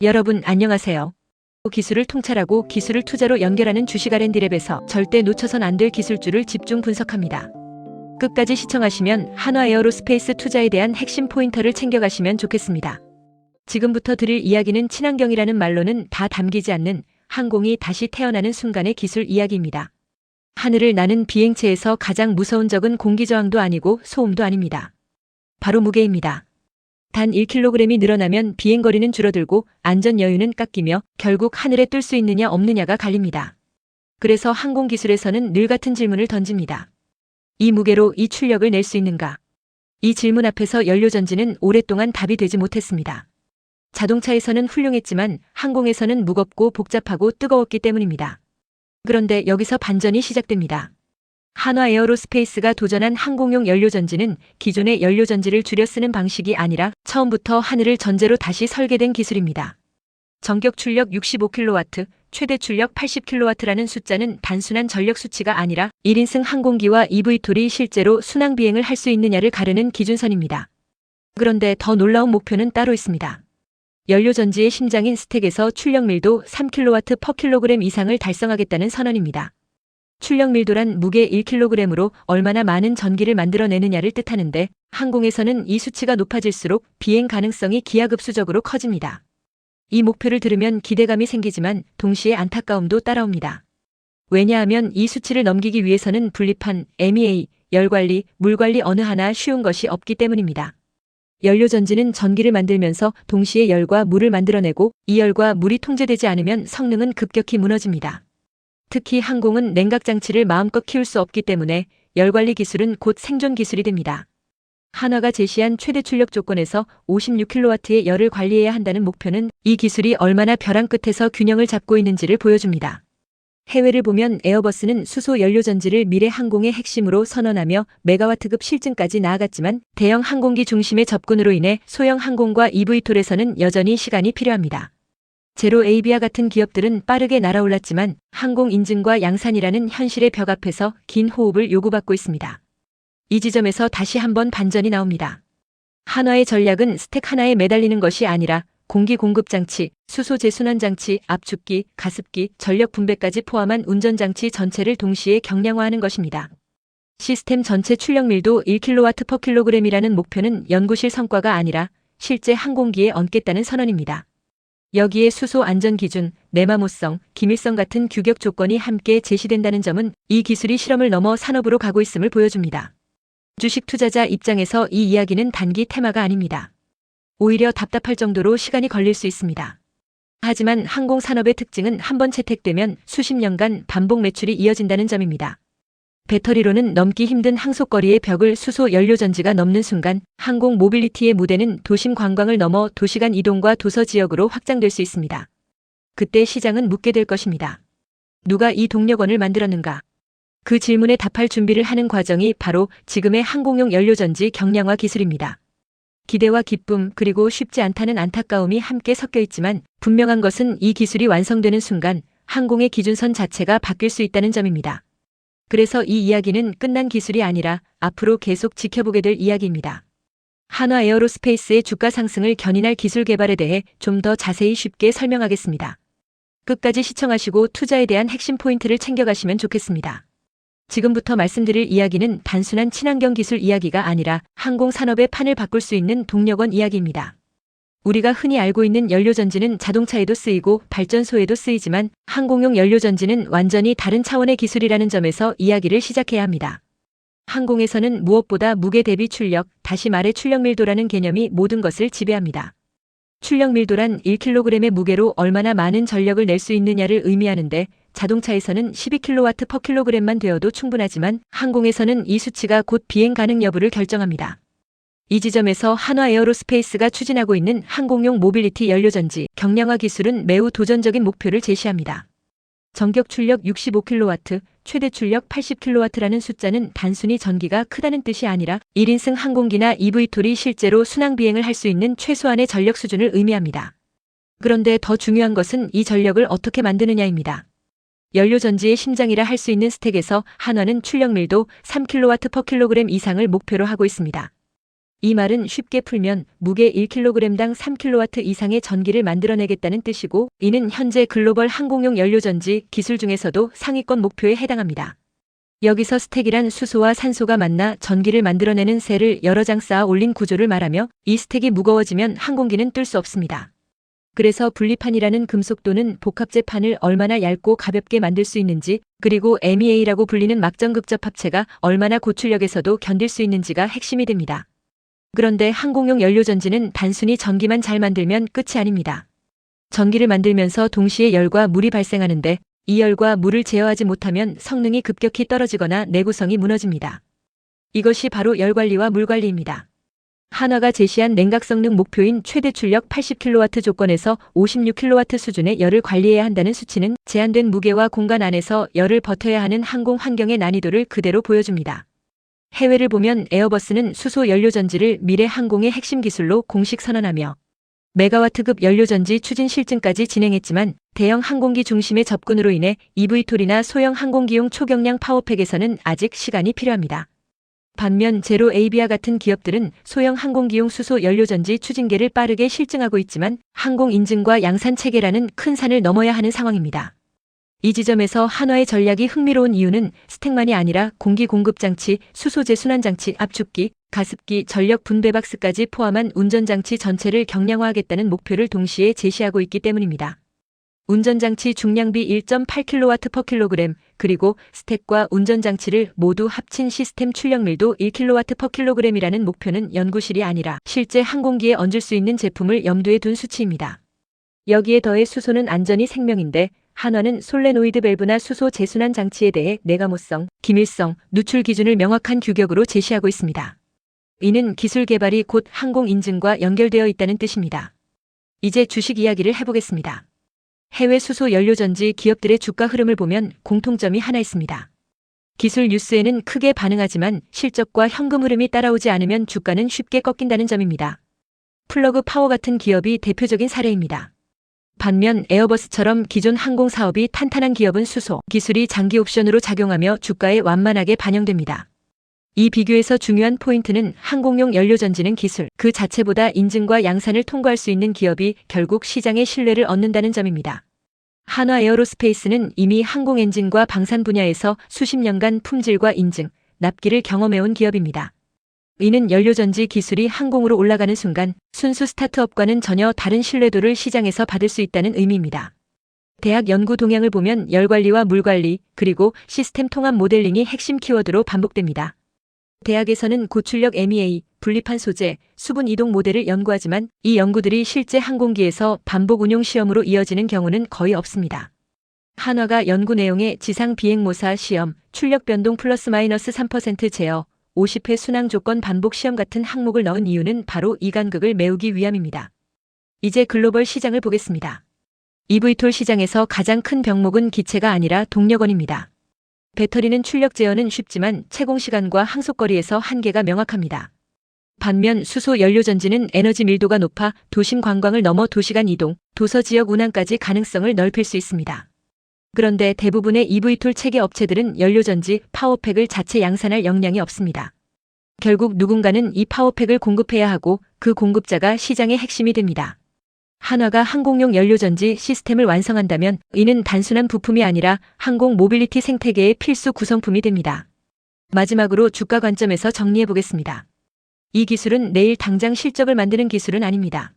여러분 안녕하세요. 기술을 통찰하고 기술을 투자로 연결하는 주식 R&D랩에서 절대 놓쳐선 안 될 기술주를 집중 분석합니다. 끝까지 시청하시면 한화에어로스페이스 투자에 대한 핵심 포인터를 챙겨가시면 좋겠습니다. 지금부터 드릴 이야기는 친환경이라는 말로는 다 담기지 않는 항공이 다시 태어나는 순간의 기술 이야기입니다. 하늘을 나는 비행체에서 가장 무서운 적은 공기저항도 아니고 소음도 아닙니다. 바로 무게입니다. 단 1kg이 늘어나면 비행거리는 줄어들고 안전 여유는 깎이며 결국 하늘에 뜰 수 있느냐 없느냐가 갈립니다. 그래서 항공기술에서는 늘 같은 질문을 던집니다. 이 무게로 이 출력을 낼 수 있는가? 이 질문 앞에서 연료전지는 오랫동안 답이 되지 못했습니다. 자동차에서는 훌륭했지만 항공에서는 무겁고 복잡하고 뜨거웠기 때문입니다. 그런데 여기서 반전이 시작됩니다. 한화에어로스페이스가 도전한 항공용 연료전지는 기존의 연료전지를 줄여 쓰는 방식이 아니라 처음부터 하늘을 전제로 다시 설계된 기술입니다. 전격 출력 65kW, 최대 출력 80kW라는 숫자는 단순한 전력 수치가 아니라 1인승 항공기와 eVTOL이 실제로 순항 비행을 할 수 있느냐를 가르는 기준선입니다. 그런데 더 놀라운 목표는 따로 있습니다. 연료전지의 심장인 스택에서 출력 밀도 3kW/kg 이상을 달성하겠다는 선언입니다. 출력 밀도란 무게 1kg으로 얼마나 많은 전기를 만들어내느냐를 뜻하는데 항공에서는 이 수치가 높아질수록 비행 가능성이 기하급수적으로 커집니다. 이 목표를 들으면 기대감이 생기지만 동시에 안타까움도 따라옵니다. 왜냐하면 이 수치를 넘기기 위해서는 분리판, MEA, 열관리, 물관리 어느 하나 쉬운 것이 없기 때문입니다. 연료전지는 전기를 만들면서 동시에 열과 물을 만들어내고 이 열과 물이 통제되지 않으면 성능은 급격히 무너집니다. 특히 항공은 냉각장치를 마음껏 키울 수 없기 때문에 열관리 기술은 곧 생존 기술이 됩니다. 한화가 제시한 최대 출력 조건에서 56kW의 열을 관리해야 한다는 목표는 이 기술이 얼마나 벼랑 끝에서 균형을 잡고 있는지를 보여줍니다. 해외를 보면 에어버스는 수소 연료전지를 미래 항공의 핵심으로 선언하며 메가와트급 실증까지 나아갔지만 대형 항공기 중심의 접근으로 인해 소형 항공과 eVTOL에서는 여전히 시간이 필요합니다. 제로에이비아 같은 기업들은 빠르게 날아올랐지만 항공 인증과 양산이라는 현실의 벽 앞에서 긴 호흡을 요구받고 있습니다. 이 지점에서 다시 한번 반전이 나옵니다. 한화의 전략은 스택 하나에 매달리는 것이 아니라 공기 공급 장치, 수소 재순환 장치, 압축기, 가습기, 전력 분배까지 포함한 운전장치 전체를 동시에 경량화하는 것입니다. 시스템 전체 출력 밀도 1kW/kg이라는 목표는 연구실 성과가 아니라 실제 항공기에 얹겠다는 선언입니다. 여기에 수소 안전 기준, 내마모성, 기밀성 같은 규격 조건이 함께 제시된다는 점은 이 기술이 실험을 넘어 산업으로 가고 있음을 보여줍니다. 주식 투자자 입장에서 이 이야기는 단기 테마가 아닙니다. 오히려 답답할 정도로 시간이 걸릴 수 있습니다. 하지만 항공산업의 특징은 한번 채택되면 수십 년간 반복 매출이 이어진다는 점입니다. 배터리로는 넘기 힘든 항속거리의 벽을 수소 연료전지가 넘는 순간 항공 모빌리티의 무대는 도심 관광을 넘어 도시간 이동과 도서 지역으로 확장될 수 있습니다. 그때 시장은 묻게 될 것입니다. 누가 이 동력원을 만들었는가? 그 질문에 답할 준비를 하는 과정이 바로 지금의 항공용 연료전지 경량화 기술입니다. 기대와 기쁨 그리고 쉽지 않다는 안타까움이 함께 섞여 있지만 분명한 것은 이 기술이 완성되는 순간 항공의 기준선 자체가 바뀔 수 있다는 점입니다. 그래서 이 이야기는 끝난 기술이 아니라 앞으로 계속 지켜보게 될 이야기입니다. 한화에어로스페이스의 주가 상승을 견인할 기술 개발에 대해 좀 더 자세히 쉽게 설명하겠습니다. 끝까지 시청하시고 투자에 대한 핵심 포인트를 챙겨가시면 좋겠습니다. 지금부터 말씀드릴 이야기는 단순한 친환경 기술 이야기가 아니라 항공산업의 판을 바꿀 수 있는 동력원 이야기입니다. 우리가 흔히 알고 있는 연료전지는 자동차에도 쓰이고 발전소에도 쓰이지만 항공용 연료전지는 완전히 다른 차원의 기술이라는 점에서 이야기를 시작해야 합니다. 항공에서는 무엇보다 무게 대비 출력, 다시 말해 출력 밀도라는 개념이 모든 것을 지배합니다. 출력 밀도란 1kg의 무게로 얼마나 많은 전력을 낼 수 있느냐를 의미하는데 자동차에서는 12kW/kg만 되어도 충분하지만 항공에서는 이 수치가 곧 비행 가능 여부를 결정합니다. 이 지점에서 한화에어로스페이스가 추진하고 있는 항공용 모빌리티 연료전지 경량화 기술은 매우 도전적인 목표를 제시합니다. 전격 출력 65kW, 최대 출력 80kW라는 숫자는 단순히 전기가 크다는 뜻이 아니라 1인승 항공기나 eVTOL이 실제로 순항 비행을 할 수 있는 최소한의 전력 수준을 의미합니다. 그런데 더 중요한 것은 이 전력을 어떻게 만드느냐입니다. 연료전지의 심장이라 할 수 있는 스택에서 한화는 출력 밀도 3kW/kg 이상을 목표로 하고 있습니다. 이 말은 쉽게 풀면 무게 1kg당 3kW 이상의 전기를 만들어내겠다는 뜻이고, 이는 현재 글로벌 항공용 연료전지 기술 중에서도 상위권 목표에 해당합니다. 여기서 스택이란 수소와 산소가 만나 전기를 만들어내는 셀을 여러 장 쌓아 올린 구조를 말하며, 이 스택이 무거워지면 항공기는 뜰 수 없습니다. 그래서 분리판이라는 금속 또는 복합재판을 얼마나 얇고 가볍게 만들 수 있는지, 그리고 MEA라고 불리는 막전극접 합체가 얼마나 고출력에서도 견딜 수 있는지가 핵심이 됩니다. 그런데 항공용 연료전지는 단순히 전기만 잘 만들면 끝이 아닙니다. 전기를 만들면서 동시에 열과 물이 발생하는데, 이 열과 물을 제어하지 못하면 성능이 급격히 떨어지거나 내구성이 무너집니다. 이것이 바로 열관리와 물관리입니다. 한화가 제시한 냉각 성능 목표인 최대 출력 80kW 조건에서 56kW 수준의 열을 관리해야 한다는 수치는 제한된 무게와 공간 안에서 열을 버텨야 하는 항공 환경의 난이도를 그대로 보여줍니다. 해외를 보면 에어버스는 수소 연료전지를 미래 항공의 핵심 기술로 공식 선언하며 메가와트급 연료전지 추진 실증까지 진행했지만, 대형 항공기 중심의 접근으로 인해 eVTOL이나 소형 항공기용 초경량 파워팩에서는 아직 시간이 필요합니다. 반면 제로 에이비아 같은 기업들은 소형 항공기용 수소 연료전지 추진계를 빠르게 실증하고 있지만, 항공 인증과 양산 체계라는 큰 산을 넘어야 하는 상황입니다. 이 지점에서 한화의 전략이 흥미로운 이유는 스택만이 아니라 공기 공급 장치, 수소재 순환 장치, 압축기, 가습기, 전력 분배 박스까지 포함한 운전장치 전체를 경량화하겠다는 목표를 동시에 제시하고 있기 때문입니다. 운전장치 중량비 1.8kW/kg, 그리고 스택과 운전장치를 모두 합친 시스템 출력밀도 1kW/kg이라는 목표는 연구실이 아니라 실제 항공기에 얹을 수 있는 제품을 염두에 둔 수치입니다. 여기에 더해 수소는 안전이 생명인데, 한화는 솔레노이드 밸브나 수소 재순환 장치에 대해 내가모성, 기밀성, 누출 기준을 명확한 규격으로 제시하고 있습니다. 이는 기술 개발이 곧 항공 인증과 연결되어 있다는 뜻입니다. 이제 주식 이야기를 해보겠습니다. 해외 수소 연료전지 기업들의 주가 흐름을 보면 공통점이 하나 있습니다. 기술 뉴스에는 크게 반응하지만 실적과 현금 흐름이 따라오지 않으면 주가는 쉽게 꺾인다는 점입니다. 플러그 파워 같은 기업이 대표적인 사례입니다. 반면 에어버스처럼 기존 항공 사업이 탄탄한 기업은 수소 기술이 장기 옵션으로 작용하며 주가에 완만하게 반영됩니다. 이 비교에서 중요한 포인트는 항공용 연료전지는 기술 그 자체보다 인증과 양산을 통과할 수 있는 기업이 결국 시장의 신뢰를 얻는다는 점입니다. 한화 에어로스페이스는 이미 항공 엔진과 방산 분야에서 수십 년간 품질과 인증, 납기를 경험해온 기업입니다. 이는 연료전지 기술이 항공으로 올라가는 순간 순수 스타트업과는 전혀 다른 신뢰도를 시장에서 받을 수 있다는 의미입니다. 대학 연구 동향을 보면 열관리와 물관리, 그리고 시스템 통합 모델링이 핵심 키워드로 반복됩니다. 대학에서는 고출력 MEA, 분리판 소재, 수분 이동 모델을 연구하지만, 이 연구들이 실제 항공기에서 반복 운용 시험으로 이어지는 경우는 거의 없습니다. 한화가 연구 내용에 지상 비행 모사 시험, 출력 변동 플러스 마이너스 3% 제어, 50회 순항 조건 반복 시험 같은 항목을 넣은 이유는 바로 이 간극을 메우기 위함입니다. 이제 글로벌 시장을 보겠습니다. eVTOL 시장에서 가장 큰 병목은 기체가 아니라 동력원입니다. 배터리는 출력 제어는 쉽지만 채공 시간과 항속거리에서 한계가 명확합니다. 반면 수소 연료전지는 에너지 밀도가 높아 도심 관광을 넘어 도시간 이동, 도서 지역 운항까지 가능성을 넓힐 수 있습니다. 그런데 대부분의 eVTOL 체계 업체들은 연료전지, 파워팩을 자체 양산할 역량이 없습니다. 결국 누군가는 이 파워팩을 공급해야 하고 그 공급자가 시장의 핵심이 됩니다. 한화가 항공용 연료전지 시스템을 완성한다면 이는 단순한 부품이 아니라 항공 모빌리티 생태계의 필수 구성품이 됩니다. 마지막으로 주가 관점에서 정리해 보겠습니다. 이 기술은 내일 당장 실적을 만드는 기술은 아닙니다.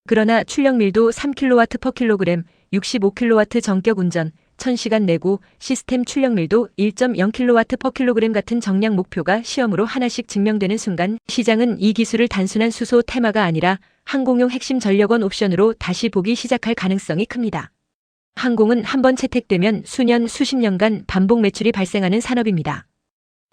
그러나 출력밀도 3kW/kg, 65kW 전격 운전, 1000시간 내구, 시스템 출력밀도 1.0kW/kg 같은 정량 목표가 시험으로 하나씩 증명되는 순간 시장은 이 기술을 단순한 수소 테마가 아니라 항공용 핵심 전력원 옵션으로 다시 보기 시작할 가능성이 큽니다. 항공은 한번 채택되면 수년, 수십 년간 반복 매출이 발생하는 산업입니다.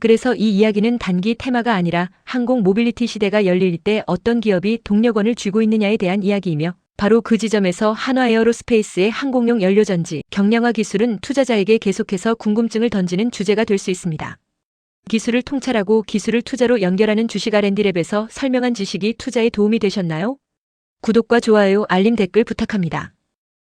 그래서 이 이야기는 단기 테마가 아니라 항공 모빌리티 시대가 열릴 때 어떤 기업이 동력원을 쥐고 있느냐에 대한 이야기이며, 바로 그 지점에서 한화 에어로스페이스의 항공용 연료전지 경량화 기술은 투자자에게 계속해서 궁금증을 던지는 주제가 될 수 있습니다. 기술을 통찰하고 기술을 투자로 연결하는 주식 R&D랩에서 설명한 지식이 투자에 도움이 되셨나요? 구독과 좋아요, 알림, 댓글 부탁합니다.